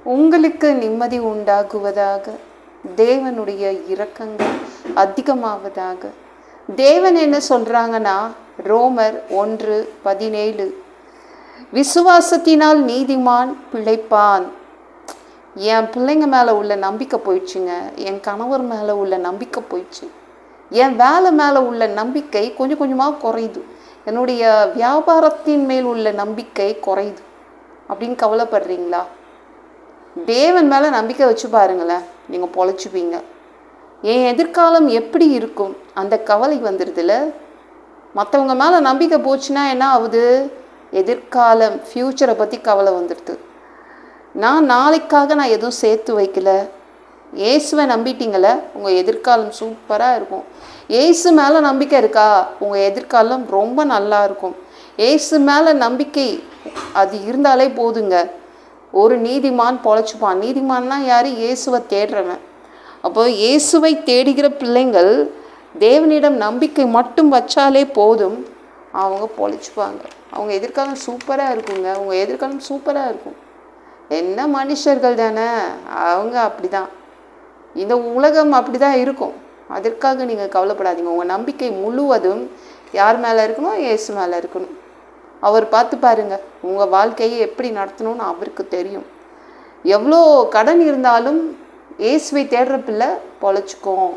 உங்களுக்கு நிம்மதி உண்டாகுவதாக. தேவனுடைய இரக்கங்கள் அதிகமாவதாக. தேவன் என்ன சொல்றாங்கன்னா, ரோமர் 1:17, விசுவாசத்தினால் நீதிமான் பிழைப்பான். என் பிள்ளைங்க மேலே உள்ள நம்பிக்கை போயிடுச்சுங்க, என் கணவர் மேலே உள்ள நம்பிக்கை போயிடுச்சு, என் வேலை மேலே உள்ள நம்பிக்கை கொஞ்சம் கொஞ்சமாக குறையுது, என்னுடைய வியாபாரத்தின் மேல் உள்ள நம்பிக்கை குறையுது அப்படின்னு கவலைப்படுறீங்களா? தேவன் மேலே நம்பிக்கை வச்சு பாருங்களேன், நீங்கள் பொழைச்சிப்பீங்க. என் எதிர்காலம் எப்படி இருக்கும் அந்த கவலை வந்துடுதுல. மற்றவங்க மேலே நம்பிக்கை போச்சுன்னா என்ன ஆகுது? எதிர்காலம், ஃப்யூச்சரை பற்றி கவலை வந்துடுது. நாளைக்காக நான் எதுவும் சேர்த்து வைக்கல. இயேசுவை நம்பிட்டீங்கள, உங்கள் எதிர்காலம் சூப்பராக இருக்கும். இயேசு மேலே நம்பிக்கை இருக்கா, உங்கள் எதிர்காலம் ரொம்ப நல்லா இருக்கும். இயேசு மேலே நம்பிக்கை அது இருந்தாலே போதுங்க. ஒரு நீதிமான் பொழைச்சிப்பான். நீதிமான்னா யார்? இயேசுவை தேடுறவன். அப்போ இயேசுவை தேடுகிற பிள்ளைங்கள் தேவனிடம் நம்பிக்கை மட்டும் வச்சாலே போதும், அவங்க பொழைச்சிப்பாங்க. அவங்க எதிர்காலம் சூப்பராக இருக்குங்க. உங்கள் எதிர்காலம் சூப்பராக இருக்கும். என்ன மனுஷர்கள் தானே அவங்க, அப்படி தான் இந்த உலகம் அப்படி தான் இருக்கும். அதற்காக நீங்கள் கவலைப்படாதீங்க. உங்கள் நம்பிக்கை முழுவதும் யார் மேலே இருக்கணும்? இயேசு மேலே இருக்கணும். அவர் பார்த்து பாருங்க, உங்கள் வாழ்க்கையை எப்படி நடத்தணும்னு அவருக்கு தெரியும். எவ்வளோ கடன் இருந்தாலும் இயேசுவை தேடுற பிள்ளை பொழைச்சிக்கும்.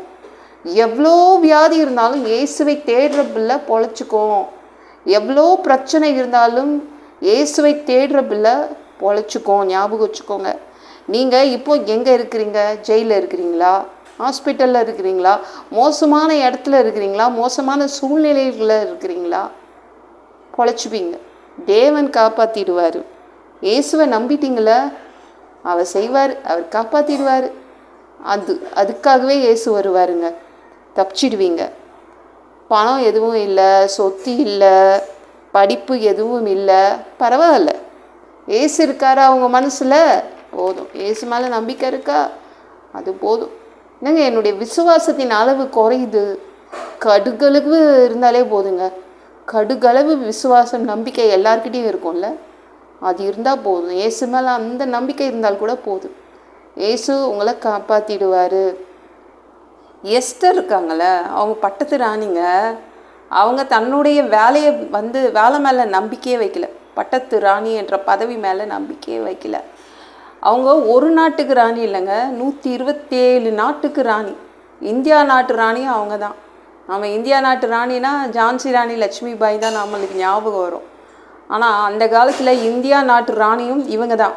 எவ்வளோ வியாதி இருந்தாலும் இயேசுவை தேடுற பிள்ளை பொழைச்சிக்கும். எவ்வளோ பிரச்சனை இருந்தாலும் இயேசுவை தேடுற பிள்ளை பொழைச்சிக்கும். ஞாபகம் வச்சுக்கோங்க. நீங்கள் இப்போ எங்கே இருக்கிறீங்க? ஜெயிலில் இருக்கிறீங்களா? ஹாஸ்பிட்டலில் இருக்கிறீங்களா? மோசமான இடத்துல இருக்கிறீங்களா? மோசமான சூழ்நிலைகளில் இருக்கிறீங்களா? பொழைச்சிப்பீங்க. தேவன் காப்பாற்றிடுவார். இயேசுவை நம்பிட்டீங்களா? அவர் செய்வார், அவர் காப்பாற்றிடுவார். அதுக்காகவே இயேசு வருவாருங்க. தப்பிச்சிடுவீங்க. பணம் எதுவும் இல்லை, சொத்து இல்லை, படிப்பு எதுவும் இல்லை, பரவாயில்ல. இயேசு இருக்காரா அவங்க மனசில்? போதும். இயேசு மேலே நம்பிக்கை இருக்கா? அது போதும். என்னங்க, என்னுடைய விசுவாசத்தின் அளவு குறையுது. கடுகளவு இருந்தாலே போதுங்க. கடுகளவு விசுவாசம், நம்பிக்கை எல்லார்கிட்டையும் இருக்கும்ல, அது இருந்தால் போதும். இயேசு மேலே அந்த நம்பிக்கை இருந்தால் கூட போதும். இயேசு உங்களை காப்பாற்றிடுவார். எஸ்தர் இருக்காங்கள, அவங்க பட்டத்து ராணிங்க. அவங்க தன்னுடைய வேலையை வேலை மேலே நம்பிக்கையே வைக்கல. பட்டத்து ராணி என்ற பதவி மேலே நம்பிக்கையே வைக்கல. அவங்க ஒரு நாட்டுக்கு ராணி இல்லைங்க, 127 நாட்டுக்கு ராணி. இந்தியா நாட்டு ராணியும் அவங்க தான். நம்ம இந்தியா நாட்டு ராணினா ஜான்சி ராணி லட்சுமி பாய் தான் நம்மளுக்கு ஞாபகம் வரும். ஆனால் அந்த காலத்தில் இந்தியா நாட்டு ராணியும் இவங்க தான்.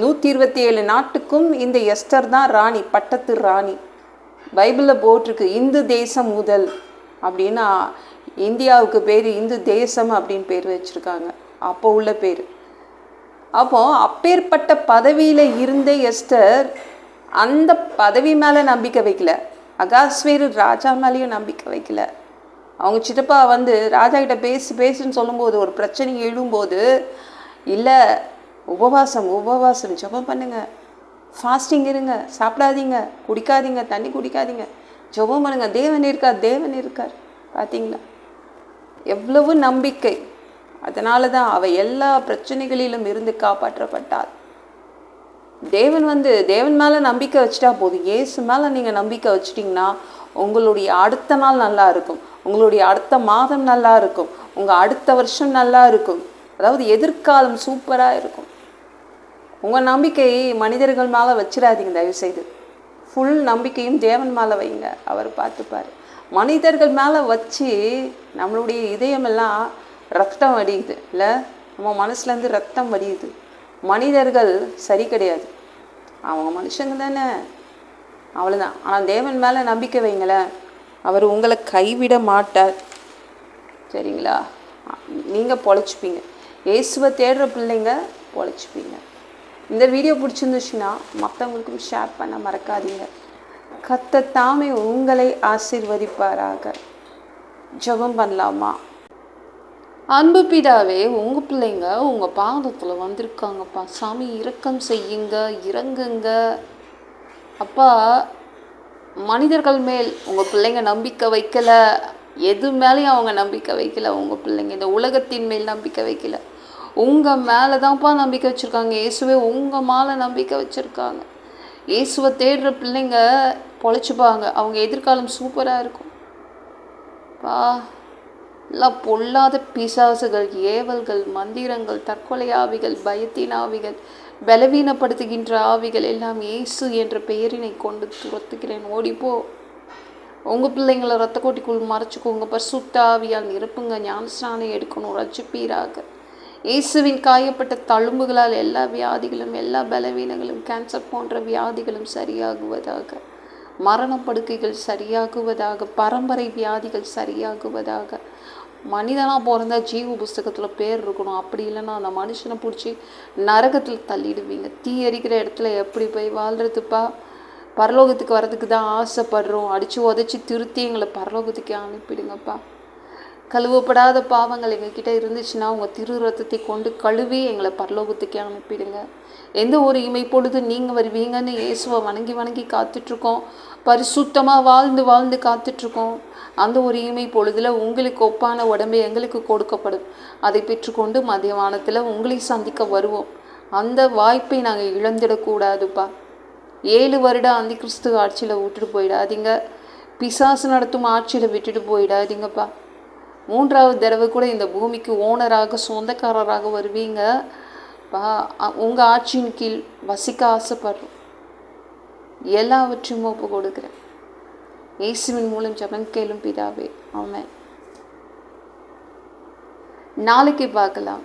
127 நாட்டுக்கும் இந்த எஸ்தர் தான் ராணி, பட்டத்து ராணி. பைபிளில் போட்டிருக்கு இந்து தேசம் முதல் அப்படின்னா. இந்தியாவுக்கு பேர் இந்து தேசம் அப்படின்னு பேர் வச்சுருக்காங்க, அப்போ உள்ள பேர். அப்போது அப்பேற்பட்ட பதவியில் இருந்த எஸ்தர் அந்த பதவி மேலே நம்பிக்கை வைக்கல. அகாஸ்வேரு ராஜா மேலேயும் நம்பிக்கை வைக்கல. அவங்க சித்தப்பா ராஜா கிட்ட பேசுன்னு சொல்லும்போது, ஒரு பிரச்சனை எழும்போது, இல்லை உபவாசம் ஜெபம் பண்ணுங்க, ஃபாஸ்டிங் இருங்க, சாப்பிடாதீங்க, குடிக்காதீங்க, தண்ணி குடிக்காதீங்க, ஜெபம் பண்ணுங்க, தேவன் இருக்கார். பார்த்தீங்களா எவ்வளவு நம்பிக்கை. அதனால தான் அவள் எல்லா பிரச்சனைகளிலும் இருந்து காப்பாற்றப்பட்டாள். தேவன் மேலே நம்பிக்கை வச்சுட்டா போதும். இயேசு மேலே நீங்கள் நம்பிக்கை வச்சிட்டிங்கன்னா உங்களுடைய அடுத்த நாள் நல்லா இருக்கும், உங்களுடைய அடுத்த மாதம் நல்லா இருக்கும், உங்கள் அடுத்த வருஷம் நல்லா இருக்கும். அதாவது எதிர்காலம் சூப்பராக இருக்கும். உங்கள் நம்பிக்கை மனிதர்கள் மேலே வச்சிடாதீங்க தயவுசெய்து. ஃபுல் நம்பிக்கையும் தேவன் மேலே வைங்க, அவர் பார்த்துப்பார். மனிதர்கள் மேலே வச்சு நம்மளுடைய இதயமெல்லாம் ரத்தம் வடியுது இல்லை, நம்ம மனசுலேருந்து ரத்தம் வடியுது. மனிதர்கள் சரி கிடையாது, அவங்க மனுஷங்க தானே, அவ்வளோதான். ஆனால் தேவன் மேலே நம்பிக்கை வைங்களேன், அவர் உங்களை கைவிட மாட்டார். சரிங்களா? நீங்கள் பொழைச்சிப்பீங்க. இயேசுவை தேடுற பிள்ளைங்க பொழைச்சிப்பீங்க. இந்த வீடியோ பிடிச்சிருந்துச்சுன்னா மற்றவங்களுக்கும் ஷேர் பண்ண மறக்காதீங்க. கர்த்தர் தாமே உங்களை ஆசீர்வதிப்பாராக. ஜெபம் பண்ணலாமா? அன்பு பிதாவே, உங்கள் பிள்ளைங்க உங்கள் பாதத்தில் வந்திருக்காங்கப்பா. சாமி இரக்கம் செய்யுங்க, இறங்குங்க அப்பா. மனிதர்கள் மேல் உங்கள் பிள்ளைங்க நம்பிக்கை வைக்கலை, எது மேலேயும் அவங்க நம்பிக்கை வைக்கல. உங்கள் பிள்ளைங்க இந்த உலகத்தின் மேல் நம்பிக்கை வைக்கல, உங்கள் மேலே தான்ப்பா நம்பிக்கை வச்சுருக்காங்க. இயேசுவே உங்கள் மேலே நம்பிக்கை வச்சுருக்காங்க. இயேசுவை தேடுற பிள்ளைங்க பொழைச்சிப்பாங்க. அவங்க எதிர்காலம் சூப்பராக இருக்கும். பா எல்லாம் பொல்லாத பிசாசுகள், ஏவல்கள், மந்திரங்கள், தற்கொலை ஆவிகள், பயத்தின் ஆவிகள், பலவீனப்படுத்துகின்ற ஆவிகள் எல்லாம் இயேசு என்ற பெயரினை கொண்டு துரத்துக்கிறேன். ஓடிப்போ. உங்கள் பிள்ளைங்களை ரத்த கோட்டிக்குள் மறைச்சிக்கோங்க. பரிசுத்த ஆவியால் நிரப்புங்க. ஞானஸ்நானம் எடுக்கணும். ரட்சிப்பீராக. இயேசுவின் காயப்பட்ட தழும்புகளால் எல்லா வியாதிகளும், எல்லா பலவீனங்களும், கேன்சர் போன்ற வியாதிகளும் சரியாகுவதாக. மரணப்படுக்கைகள் சரியாகுவதாக. பரம்பரை வியாதிகள் சரியாகுவதாக. மனிதனாக பிறந்தா ஜீவ புஸ்தகத்தில் பேர் இருக்கணும். அப்படி இல்லைன்னா அந்த மனுஷனை பிடிச்சி நரகத்தில் தள்ளிடுவீங்க. தீ எரிக்கிற இடத்துல எப்படி போய் வாழ்கிறதுப்பா? பரலோகத்துக்கு வர்றதுக்கு தான் ஆசைப்படுறோம். அடித்து உதச்சி திருத்தி எங்களை பரலோகத்துக்கு அனுப்பிடுங்கப்பா. கழுவப்படாத பாவங்கள் எங்ககிட்ட இருந்துச்சுன்னா உங்கள் திரு ரத்தத்தை கொண்டு கழுவி எங்களை பரலோகத்துக்கு அனுப்பிடுங்க. எந்த ஒரு இமை பொழுது நீங்கள் வருவீங்கன்னு இயேசுவை வணங்கி வணங்கி காத்துட்ருக்கோம். பரிசுத்தமாக வாழ்ந்து வாழ்ந்து காத்துட்ருக்கோம். அந்த ஒரு இமை பொழுதில் உங்களுக்கு ஒப்பான உடம்பு எங்களுக்கு கொடுக்கப்படும். அதை பெற்றுக்கொண்டு மதியவானத்தில் உங்களை சந்திக்க வருவோம். அந்த வாய்ப்பை நாங்கள் இழந்துடக்கூடாதுப்பா. 7 வருடம் அந்த கிறிஸ்து ஆட்சியில் விட்டுட்டு போயிடாதீங்க. பிசாசு நடத்தும் ஆட்சியில் விட்டுட்டு போயிடாதீங்கப்பா. 3வது தடவை கூட இந்த பூமிக்கு ஓனராக, சொந்தக்காரராக வருவீங்க. உங்கள் ஆட்சியின் கீழ் வசிக்க ஆசைப்படுறோம். எல்லாவற்றையும் ஒப்பு கொடுக்குறேன். இயேசுவின் மூலம் ஜெபம் கேளும் பிதாவே. ஆமென். நாளைக்கு பார்க்கலாம்.